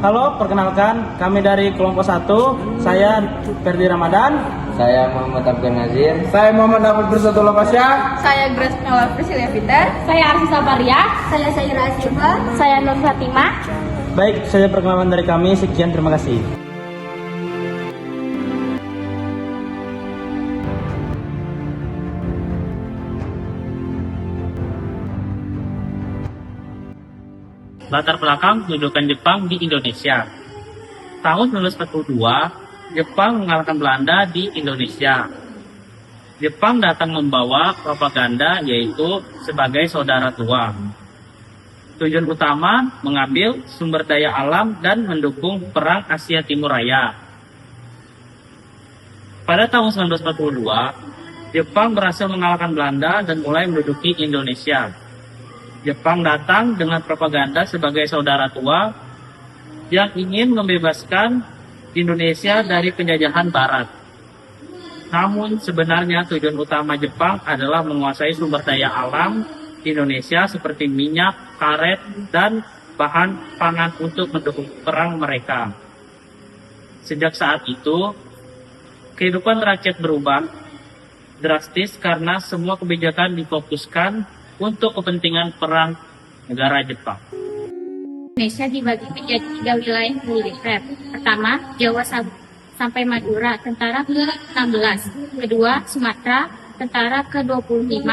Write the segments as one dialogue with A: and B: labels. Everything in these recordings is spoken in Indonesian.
A: Halo, perkenalkan kami dari kelompok 1. Saya Ferdi Ramadan.
B: Saya Muhammad Abdul Nazir.
C: Saya Muhammad Abdul Bersatullah Pasya.
D: Saya Grace Nola Priscilia Peter.
E: Saya Arsi Sabaria.
F: Saya Saira Asifa.
E: Saya Nur Fatimah.
A: Baik, saja perkenalan dari kami. Sekian, terima kasih.
G: Latar belakang kedudukan Jepang di Indonesia. Tahun 1942, Jepang mengalahkan Belanda di Indonesia. Jepang datang membawa propaganda yaitu sebagai saudara tua. Tujuan utama mengambil sumber daya alam dan mendukung Perang Asia Timur Raya. Pada tahun 1942, Jepang berhasil mengalahkan Belanda dan mulai menduduki Indonesia. Jepang datang dengan propaganda sebagai saudara tua yang ingin membebaskan Indonesia dari penjajahan Barat. Namun sebenarnya tujuan utama Jepang adalah menguasai sumber daya alam Indonesia seperti minyak, karet, dan bahan pangan untuk mendukung perang mereka. Sejak saat itu, kehidupan rakyat berubah drastis karena semua kebijakan difokuskan untuk kepentingan perang negara Jepang.
E: Indonesia dibagi menjadi 3 wilayah militer. Pertama, Jawa sampai Madura, tentara ke-16. Kedua, Sumatera, tentara ke-25.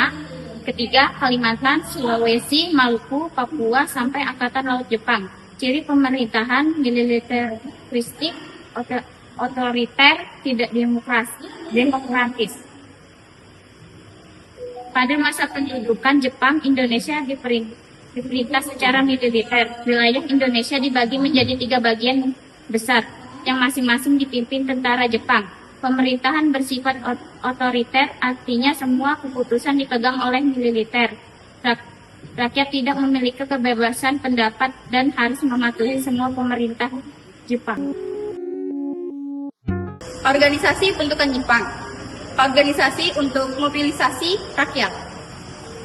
E: Ketiga, Kalimantan, Sulawesi, Maluku, Papua, sampai Angkatan Laut Jepang. Ciri pemerintahan militeristik, otoriter, tidak demokratis. Pada masa pendudukan Jepang, Indonesia diperintah secara militer. Wilayah Indonesia dibagi menjadi 3 bagian besar, yang masing-masing dipimpin tentara Jepang. Pemerintahan bersifat otoriter, artinya semua keputusan dipegang oleh militer. Rakyat tidak memiliki kebebasan pendapat dan harus mematuhi semua pemerintah Jepang.
D: Organisasi bentukan Jepang. Organisasi untuk mobilisasi rakyat.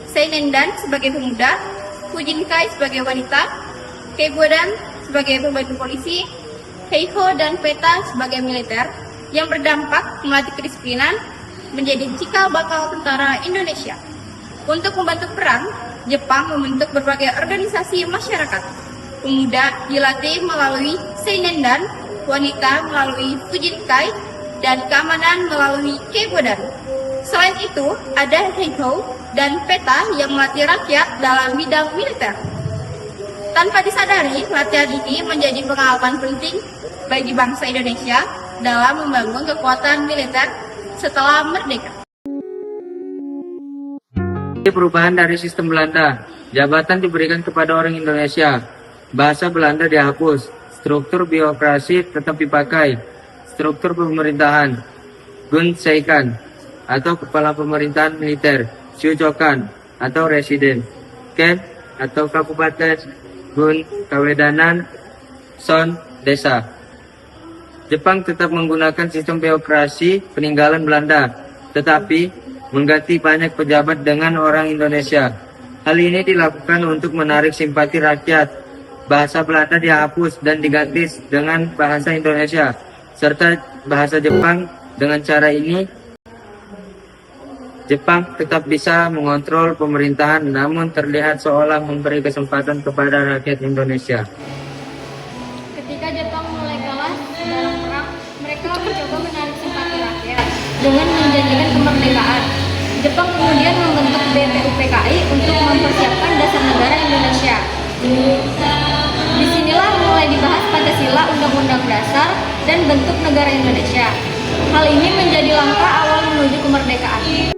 D: Seinendan sebagai pemuda, Fujinkai sebagai wanita, Keigodan sebagai pembantu polisi, Heiho dan Peta sebagai militer yang berdampak melatih kedisiplinan menjadi cikal bakal tentara Indonesia. Untuk membantu perang, Jepang membentuk berbagai organisasi masyarakat. Pemuda dilatih melalui Seinendan, wanita melalui Fujinkai, dan keamanan melalui Keigodan. Selain itu, ada Heiho dan Peta yang melatih rakyat dalam bidang militer. Tanpa disadari, latihan ini menjadi pengalaman penting bagi bangsa Indonesia dalam membangun kekuatan militer setelah merdeka.
B: Perubahan dari sistem Belanda, jabatan diberikan kepada orang Indonesia, bahasa Belanda dihapus, struktur birokrasi tetap dipakai, struktur pemerintahan, Gunseikan atau kepala pemerintahan militer, Shujokan atau residen, Ken atau kabupaten, Gun kawedanan, Son desa. Jepang tetap menggunakan sistem birokrasi peninggalan Belanda, tetapi mengganti banyak pejabat dengan orang Indonesia. Hal ini dilakukan untuk menarik simpati rakyat. Bahasa Belanda dihapus dan diganti dengan bahasa Indonesia serta bahasa Jepang. Dengan cara ini, Jepang tetap bisa mengontrol pemerintahan namun terlihat seolah memberi kesempatan kepada rakyat Indonesia.
E: Ketika Jepang mulai kalah dalam perang, mereka mencoba menarik simpati rakyat dengan menjanjikan kemerdekaan. Jepang kemudian membentuk BPUPKI untuk mempersiapkan dasar negara Indonesia. Disinilah mulai dibahas Pancasila, Undang-Undang Dasar, dan bentuk negara Indonesia. Hal ini menjadi langkah awal menuju kemerdekaan.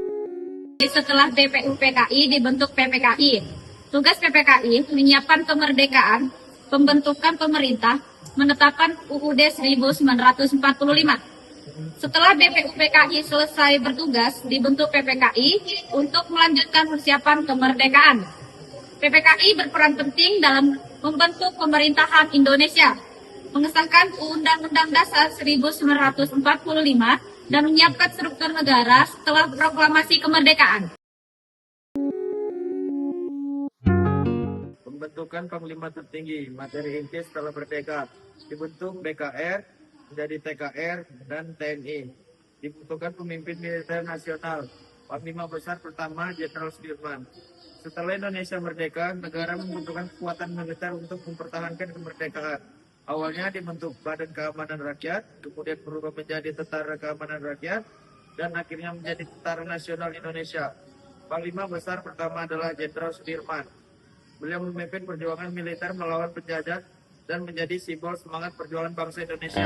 E: Setelah BPUPKI dibentuk PPKI. Tugas PPKI menyiapkan kemerdekaan, pembentukan pemerintah, menetapkan UUD 1945. Setelah BPUPKI selesai bertugas, dibentuk PPKI untuk melanjutkan persiapan kemerdekaan. PPKI berperan penting dalam membentuk pemerintahan Indonesia, mengesahkan Undang-Undang Dasar 1945 dan menyiapkan struktur negara setelah proklamasi kemerdekaan.
B: Pembentukan Panglima Tertinggi, materi inti setelah merdeka. Dibentuk BKR, menjadi TKR, dan TNI. Dibutuhkan pemimpin militer nasional. Panglima Besar pertama Jenderal Sudirman. Setelah Indonesia merdeka, negara membutuhkan kekuatan militer untuk mempertahankan kemerdekaan. Awalnya dibentuk Badan Keamanan Rakyat, kemudian berubah menjadi Tentara Keamanan Rakyat, dan akhirnya menjadi Tentara Nasional Indonesia. Panglima Besar pertama adalah Jenderal Sudirman. Beliau memimpin perjuangan militer melawan penjajah dan menjadi simbol semangat perjuangan bangsa Indonesia.